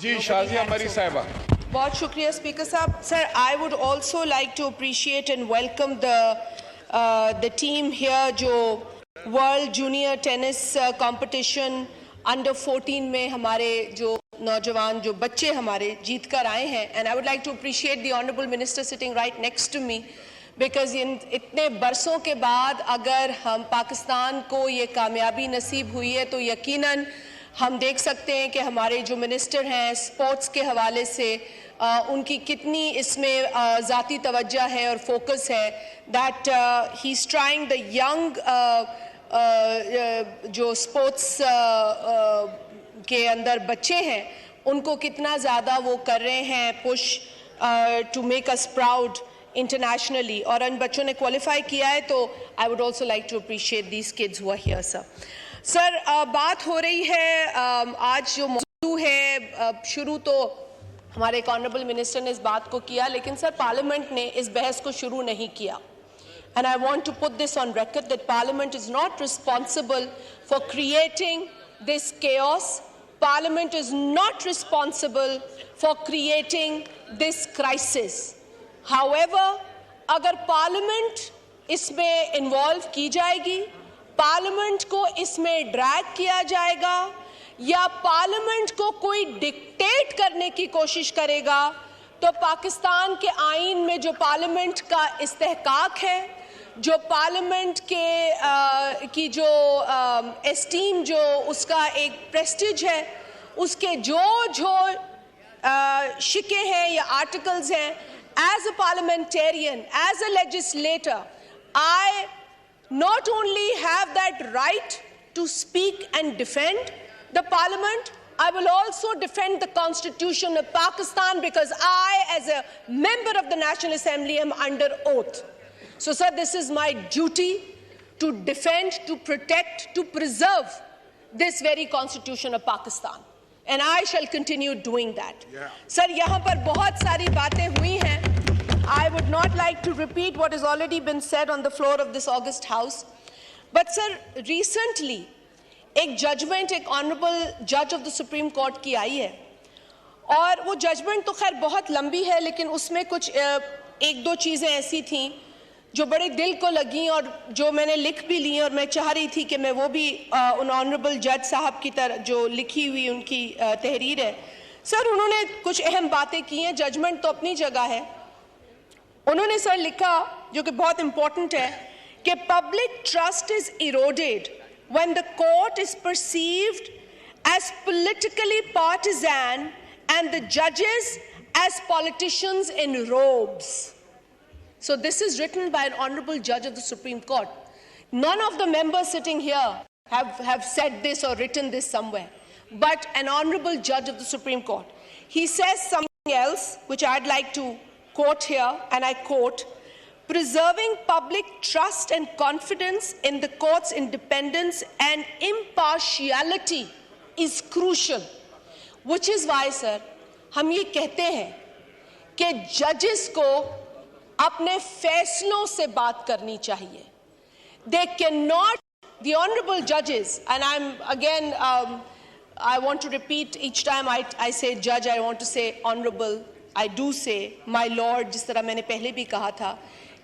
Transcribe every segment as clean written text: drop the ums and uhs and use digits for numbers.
जी शाजिया मरी साहिबा। बहुत शुक्रिया स्पीकर साहब। Sir, I would also like to appreciate and welcome the team here जो world junior tennis competition under 14 में हमारे जो नौजवान जो बच्चे हमारे जीत कर आए हैं, and I would like to appreciate the honourable minister sitting right next to me, because इतने बरसों के बाद अगर हम पाकिस्तान को ये कामयाबी नसीब हुई है तो यकीनन हम देख सकते हैं कि हमारे जो मिनिस्टर हैं स्पोर्ट्स के हवाले से उनकी कितनी इसमें ज़ाती तवज्जो है और फोकस है, that he is trying the young जो स्पोर्ट्स के अंदर बच्चे हैं उनको कितना ज़्यादा वो कर रहे हैं push to make us proud internationally, और इन बच्चों ने क्वालिफाई किया है, तो I would also like to appreciate these kids who are here. Sir बात हो रही है आज जो मौजू है, शुरू तो हमारे एक ऑनरेबल मिनिस्टर ने इस बात को किया, लेकिन सर पार्लियामेंट ने इस बहस को शुरू नहीं किया। And I want to put this on record that Parliament is not responsible for creating this chaos. Parliament is not responsible for creating this crisis. However, अगर Parliament इसमें involve की जाएगी, Parliament को इसमें drag किया जाएगा, या Parliament को कोई dictate करने की कोशिश करेगा, तो पाकिस्तान के आईन में जो Parliament का इस्तेहकाक है, जो पार्लियामेंट के की जो एस्टीम जो उसका एक प्रेस्टीज है, उसके जो शिके हैं या आर्टिकल्स हैं, as a parliamentarian, as a legislator, I not only have that right to speak and defend the parliament, I will also defend the Constitution of Pakistan, because I, as a member of the National Assembly, am under oath. So, sir, this is my duty to defend, to protect, to preserve this very Constitution of Pakistan, and I shall continue doing that. Sir, यहाँ पर बहुत सारी बातें हुई हैं. I would not like to repeat what has already been said on the floor of this august house. But sir, recently एक judgement एक honourable जज ऑफ द सुप्रीम कोर्ट की आई है, और वो जजमेंट तो खैर बहुत लंबी है, लेकिन उसमें कुछ एक दो चीज़ें ऐसी थीं जो बड़े दिल को लगी और जो मैंने लिख भी ली, और मैं चाह रही थी कि मैं वो भी उन ऑनरेबल जज साहब की तरह जो लिखी हुई उनकी तहरीर है। सर, उन्होंने कुछ अहम बातें की हैं, जजमेंट तो अपनी जगह है। उन्होंने सर लिखा, जो कि बहुत इम्पोर्टेंट है, कि public trust is eroded when the court is perceived as politically partisan and the judges as politicians in robes. So this is written by an honorable judge of the Supreme Court. None of the members sitting here have said this or written this somewhere, but an honorable judge of the Supreme Court. He says something else, which I'd like to quote here, and I quote, "Preserving public trust and confidence in the court's independence and impartiality is crucial." Which is why, sir, हम ये कहते हैं कि judges को अपने फैसलों से बात करनी चाहिए. They cannot, the honorable judges, and I'm again, I want to repeat each time I say judge, I want to say honorable. I do say my lord, जिस तरह मैंने पहले भी कहा था,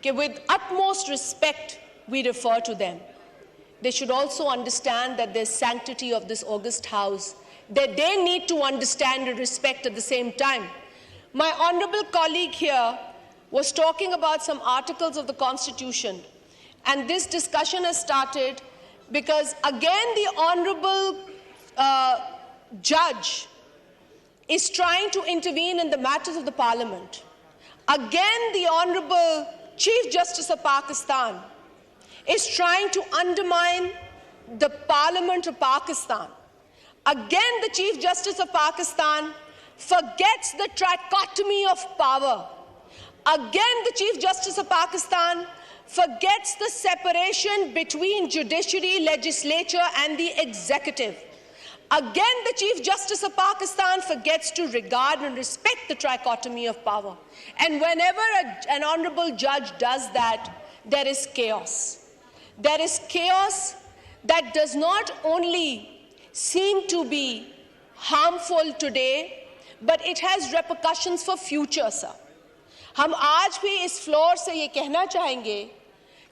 कि with utmost respect we refer to them. They should also understand that there's sanctity of this august house, that they need to understand and respect at the same time. My honorable colleague here was talking about some articles of the Constitution, and this discussion has started because again the honorable judge is trying to intervene in the matters of the parliament. Again the honorable Chief Justice of Pakistan is trying to undermine the Parliament of Pakistan. Again, the Chief Justice of Pakistan forgets the trichotomy of power. Again, the Chief Justice of Pakistan forgets the separation between judiciary, legislature, and the executive. Again, the Chief Justice of Pakistan forgets to regard and respect the trichotomy of power. And whenever an honorable judge does that, there is chaos. There is chaos that does not only seem to be harmful today, but it has repercussions for future, sir. हम आज भी इस floor से ये कहना चाहेंगे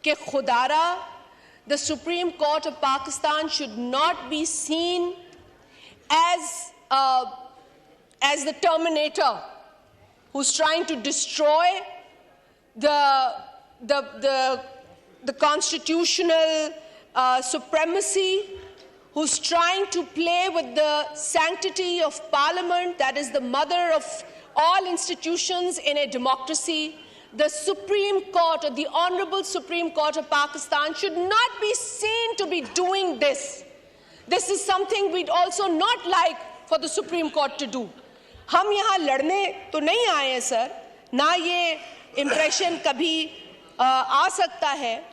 कि खुदारा, the Supreme Court of Pakistan should not be seen as the Terminator who's trying to destroy the constitutional supremacy, who's trying to play with the sanctity of Parliament, that is the mother of all institutions in a democracy. The Supreme Court, or the Honorable Supreme Court of Pakistan, should not be seen to be doing this. This is something we'd also not like for the Supreme Court to do. हम यहाँ लड़ने तो नहीं आए हैं sir, ना ये impression कभी आ सकता है,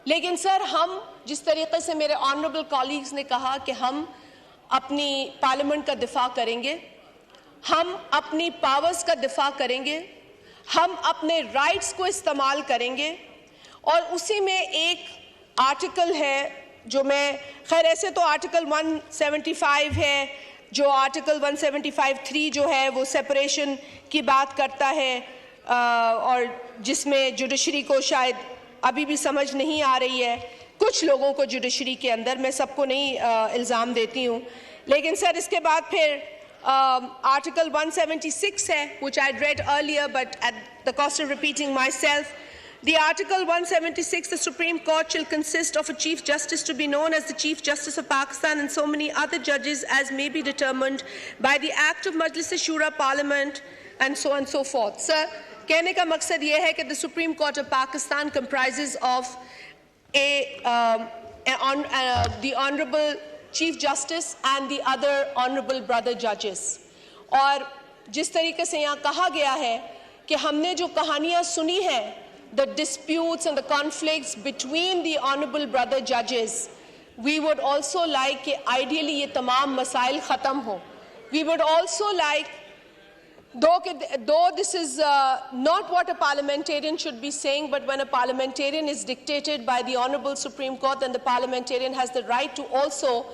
लेकिन सर हम जिस तरीके से मेरे ऑनरेबल कॉलीग्स ने कहा कि हम अपनी पार्लियामेंट का दिफा करेंगे, हम अपनी पावर्स का दिफा करेंगे, हम अपने राइट्स को इस्तेमाल करेंगे, और उसी में एक आर्टिकल है जो मैं, खैर ऐसे तो आर्टिकल 175 है, जो आर्टिकल 175(3) जो है वो सेपरेशन की बात करता है, और जिसमें जुडिशरी को शायद अभी भी समझ नहीं आ रही है कुछ लोगों को जुडिशरी के अंदर, मैं सबको नहीं इल्ज़ाम देती हूँ, लेकिन सर इसके बाद फिर Article 176 है, which I'd read earlier, but at the cost of repeating myself, the Article 176, the Supreme Court shall consist of a Chief Justice to be known as the Chief Justice of Pakistan and so many other judges as may be determined by the Act of Majlis-e-Shura Parliament, and so on and so forth. Sir, कहने का मकसद ये है कि the Supreme Court of Pakistan comprises of the Honorable Chief Justice and the other Honorable Brother Judges. और जिस तरीके से यहाँ कहा गया है कि हमने जो कहानियाँ सुनी हैं, the disputes and the conflicts between the Honorable Brother Judges, we would also like कि ideally ये तमाम मसाइल ख़त्म हो. We would also like, though this is not what a parliamentarian should be saying, but when a parliamentarian is dictated by the Honorable Supreme Court, then the parliamentarian has the right to also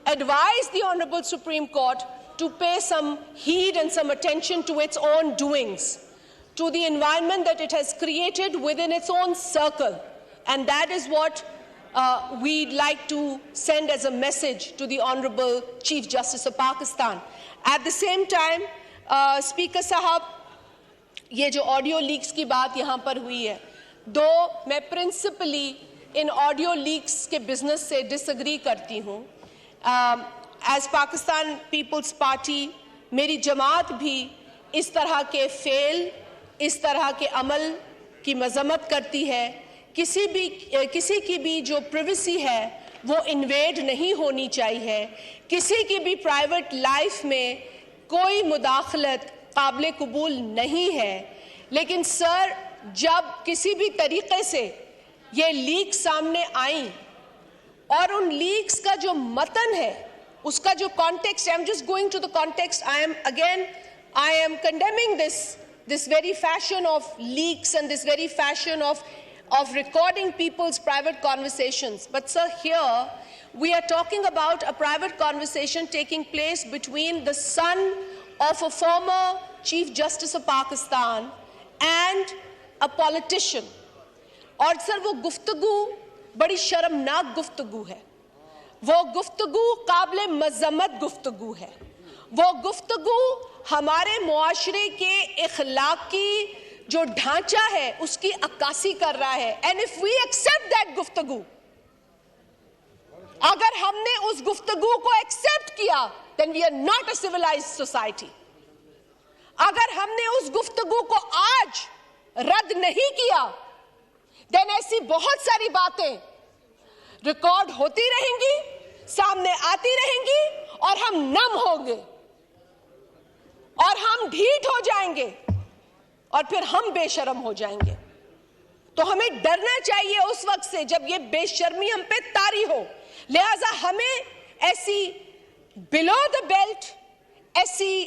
advise the Honorable Supreme Court to pay some heed and some attention to its own doings, to the environment that it has created within its own circle. And that is what we'd like to send as a message to the Honorable Chief Justice of Pakistan. At the same time, speaker साहब, ये जो audio leaks की बात यहाँ पर हुई है, दो मैं प्रिंसिपली इन ऑडियो लीक्स के बिजनेस से डिसएग्री करती हूँ. एज पाकिस्तान पीपल्स पार्टी, मेरी जमात भी इस तरह के फेल, इस तरह के अमल की मजम्मत करती है. किसी की भी जो प्रिवेसी है वो इन्वेड नहीं होनी चाहिए. किसी की भी प्राइवेट लाइफ में कोई मुदाखलत काबिल कबूल नहीं है. लेकिन सर, जब किसी भी तरीके से ये लीक सामने आई और उन लीक्स का जो मतन है, उसका जो context, I am just going to the context, I am condemning this very fashion of leaks and this very fashion of recording people's private conversations. But sir, here we are talking about a private conversation taking place between the son of a former Chief Justice of Pakistan and a politician. और sir वो गुफ्तगू बड़ी शर्मनाक गुफ्तगू है. वो गुफ्तगू काबिल मज़म्मत गुफ्तगू है. वो गुफ्तगू हमारे मुआशरे के इखलाकी जो ढांचा है उसकी अक्कासी कर रहा है. And if we accept that गुफ्तगू, अगर हमने उस गुफ्तगू को एक्सेप्ट किया, then we are not a civilized society. अगर हमने उस गुफ्तगू को आज रद्द नहीं किया, then ऐसी बहुत सारी बातें रिकॉर्ड होती रहेंगी, सामने आती रहेंगी, और हम नम होंगे और हम ढीठ हो जाएंगे और फिर हम बेशर्म हो जाएंगे. तो हमें डरना चाहिए उस वक्त से जब ये बेशर्मी हम पे तारी हो. लिहाजा हमें ऐसी बिलो द बेल्ट, ऐसी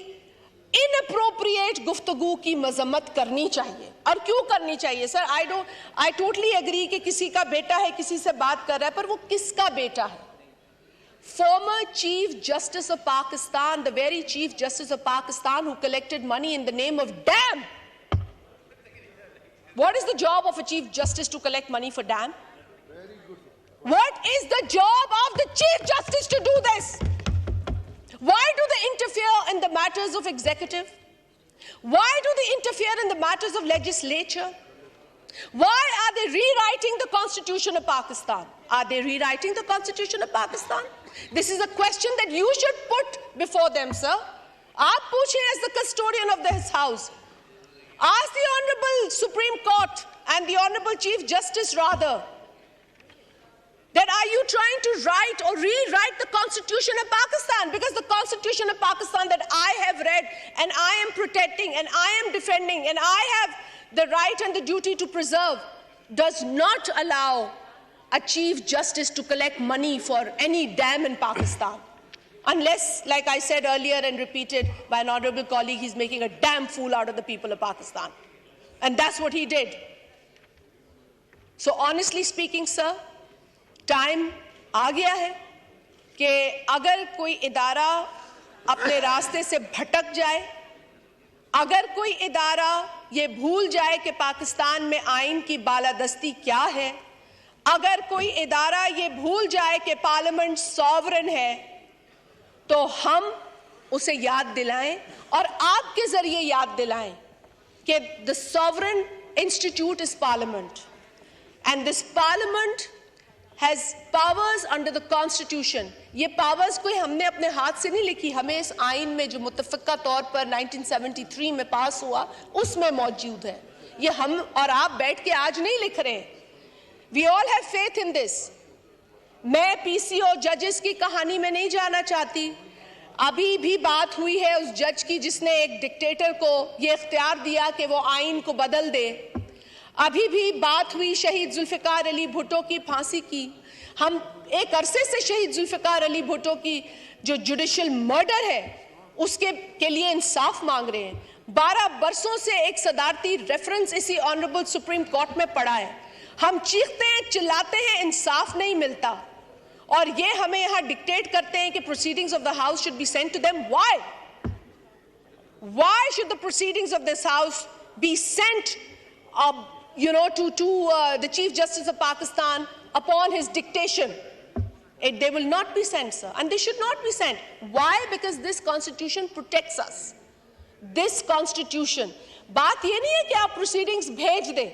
इनअप्रोप्रिएट गुफ्तगू की मजम्मत करनी चाहिए. और क्यों करनी चाहिए सर? आई टोटली एग्री कि किसी का बेटा है, किसी से बात कर रहा है, पर वो किसका बेटा है? former Chief Justice of Pakistan, the very Chief Justice of Pakistan who collected money in the name of dam. What is the job of a Chief Justice to collect money for dam? What is the job of the Chief Justice to do this? Why do they interfere in the matters of executive? Why do they interfere in the matters of legislature? Why are they rewriting the Constitution of Pakistan? Are they rewriting the Constitution of Pakistan? This is a question that you should put before them, sir. Aap poochein as the custodian of this house. Ask the Honorable Supreme Court and the Honorable Chief Justice rather, that are you trying to write or rewrite the Constitution of Pakistan? Because the Constitution of Pakistan that I have read and I am protecting and I am defending and I have the right and the duty to preserve does not allow a Chief Justice to collect money for any dam in Pakistan. Unless, like I said earlier and repeated by an honorable colleague, he's making a damn fool out of the people of Pakistan. And that's what he did. So honestly speaking, sir, time आ गया है कि अगर कोई इदारा अपने रास्ते से भटक जाए, अगर कोई इदारा ये भूल जाए कि पाकिस्तान में आइन की बालादस्ती क्या है, अगर कोई इदारा ये भूल जाए कि पार्लियामेंट सॉवरन है, तो हम उसे याद दिलाएं और आपके जरिए याद दिलाएं कि the sovereign institute is parliament and this parliament has powers under the constitution. ये powers कोई हमने अपने हाथ से नहीं लिखी, हमें इस आइन में जो मुतफ़क़ा तौर पर 1973 में पास हुआ उसमें मौजूद है. ये हम और आप बैठ के आज नहीं लिख रहे हैं. We all have faith in this. मैं PCO जजेस की कहानी में नहीं जाना चाहती. अभी भी बात हुई है उस जज की जिसने एक डिक्टेटर को ये इख्तियार दिया कि वो आइन को बदल दे. अभी भी बात हुई शहीद जुल्फ़िकार अली भुट्टो की फांसी की. हम एक अरसे से शहीद जुल्फ़िकार अली भुट्टो की जो जुडिशियल मर्डर है उसके के लिए इंसाफ मांग रहे हैं. 12 बरसों से एक सदारती रेफरेंस इसी ऑनरेबल सुप्रीम कोर्ट में पड़ा है. हम चीखते हैं, चिल्लाते हैं, इंसाफ नहीं मिलता और ये हमें यहाँ डिक्टेट करते हैं कि proceedings of the house should be sent to them. Why should the proceedings of this house be sent to the Chief Justice of Pakistan upon his dictation? They will not be sent, sir, and they should not be sent. Why? Because this constitution protects us. This constitution. बात ये नहीं है कि आप proceedings भेज दें.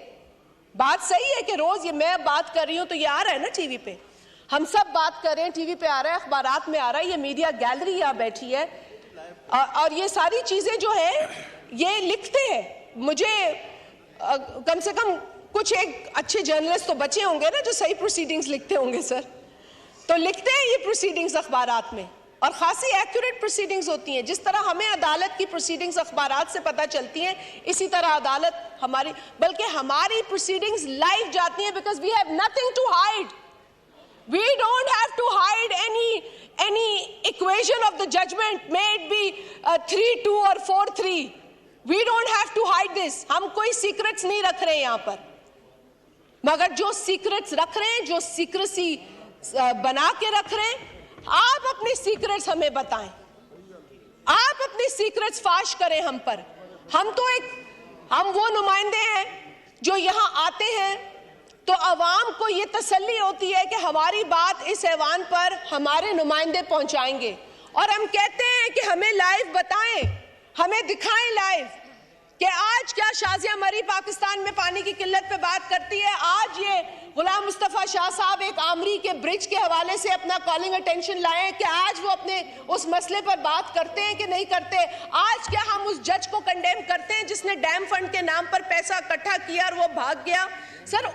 बात सही है कि रोज ये मैं बात कर रही हूँ तो ये आ रहा है ना टीवी पे. हम सब बात कर रहे हैं, टीवी पे आ रहा है, अखबारात में आ रहा है, ये मीडिया गैलरी यहाँ बैठी है और ये सारी चीजें जो है ये लिखते हैं. मुझे कम से कम कुछ एक अच्छे जर्नलिस्ट तो बचे होंगे ना जो सही प्रोसीडिंग्स लिखते होंगे सर. तो लिखते हैं ये प्रोसीडिंग्स अखबारात में और खासी एक्यूरेट प्रोसीडिंग्स होती हैं. जिस तरह हमें अदालत की प्रोसीडिंग्स अखबारात से पता चलती हैं इसी तरह अदालत हमारी, बल्कि हमारी प्रोसीडिंग्स लाइव जाती हैं because we have nothing to hide. We don't have to hide any equation of the judgment, may it be 3-2 or 4-3. We don't have to hide this. हम कोई secrets नहीं रख रहे हैं यहाँ पर. मगर जो secrets रख रहे हैं, जो secrecy बना के रख रहे हैं, आप अपनी secrets हमें बताएं. आप अपनी secrets फाश करें हम पर. हम वो नुमाइंदे हैं जो यहाँ आते हैं तो अवाम को ये तसल्ली होती है कि हमारी बात इस ऐवान पर हमारे नुमाइंदे पहुंचाएंगे और हम कहते हैं कि हमें लाइव बताएं, हमें दिखाएं लाइव कि आज क्या शाजिया मरी पाकिस्तान में पानी की किल्लत पे बात करती है. आज ये गुलाम मुस्तफ़ा शाह साहब एक आमरी के ब्रिज के हवाले से अपना कॉलिंग अटेंशन लाए कि आज वो अपने उस मसले पर बात करते हैं कि नहीं करते. आज क्या हम उस जज को कंडेम करते हैं जिसने डैम फंड के नाम पर पैसा इकट्ठा किया और वो भाग गया. सर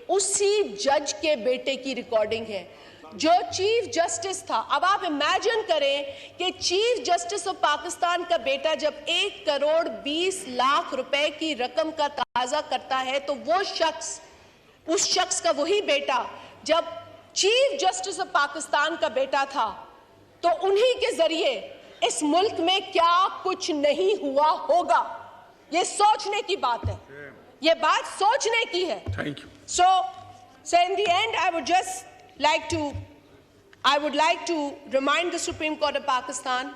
उसी जज के बेटे की रिकॉर्डिंग है जो चीफ जस्टिस था. अब आप इमेजिन करें कि चीफ जस्टिस ऑफ पाकिस्तान का बेटा जब 1 करोड़ 20 लाख रुपए की रकम का तकाजा करता है तो वो शख्स, उस शख्स का वही बेटा जब चीफ जस्टिस ऑफ पाकिस्तान का बेटा था तो उन्हीं के जरिए इस मुल्क में क्या कुछ नहीं हुआ होगा. ये सोचने की बात है, ये बात सोचने की है. Thank you. So in the end, I would just like to I would like to remind the Supreme Court of Pakistan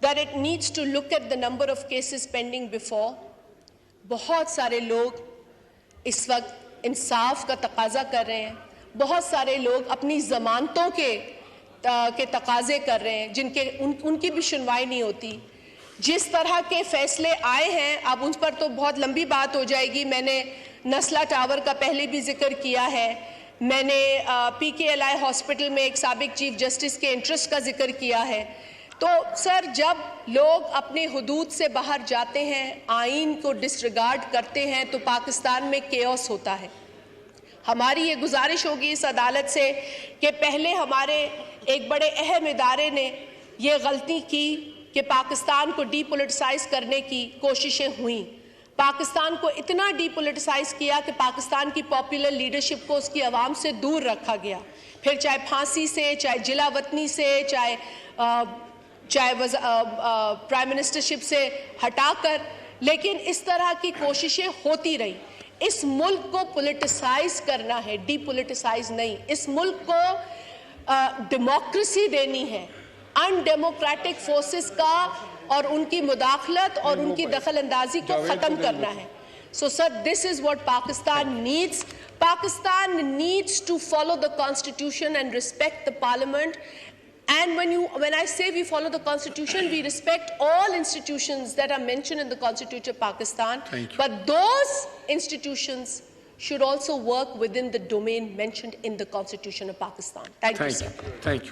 that it needs to look at the number of cases pending before. बहुत सारे लोग इस वक्त इंसाफ का तकाजा कर रहे हैं, बहुत सारे लोग अपनी जमानतों के तकाजे कर रहे हैं जिनके उनकी भी सुनवाई नहीं होती। जिस तरह के फैसले आए हैं, अब उन पर तो बहुत लंबी बात हो जाएगी। मैंने नस्ला टावर का पहले भी जिक्र किया है, मैंने PKLI हॉस्पिटल में एक साबिक चीफ जस्टिस के इंटरेस्ट का जिक्र किया है। तो सर, जब लोग अपने हुदूद से बाहर जाते हैं, आइन को डिसरिगार्ड करते हैं, तो पाकिस्तान में केओस होता है। हमारी ये गुजारिश होगी इस अदालत से कि पहले हमारे एक बड़े अहम इदारे ने ये गलती की कि पाकिस्तान को डीपोलिटिसाइज करने की कोशिशें हुई। पाकिस्तान को इतना डीपोलिटिसाइज किया कि पाकिस्तान की पॉपुलर लीडरशिप को उसकी आवाम से दूर रखा गया, फिर चाहे फांसी से, चाहे जिला वतनी से, चाहे प्राइम मिनिस्टरशिप से हटाकर, लेकिन इस तरह की कोशिशें होती रही। इस मुल्क को पॉलिटिसाइज करना है, डीपोलिटिसाइज नहीं। इस मुल्क को डेमोक्रेसी देनी है, अनडेमोक्रेटिक फोर्सेस का और उनकी मुदाखलत और उनकी दखल अंदाजी को खत्म करना है। So sir, this is what Pakistan needs. Pakistan needs to follow the constitution and respect the parliament. And when I say we follow the constitution, we respect all institutions that are mentioned in the Constitution of Pakistan. But those institutions should also work within the domain mentioned in the Constitution of Pakistan. Thank you, sir. Thank you.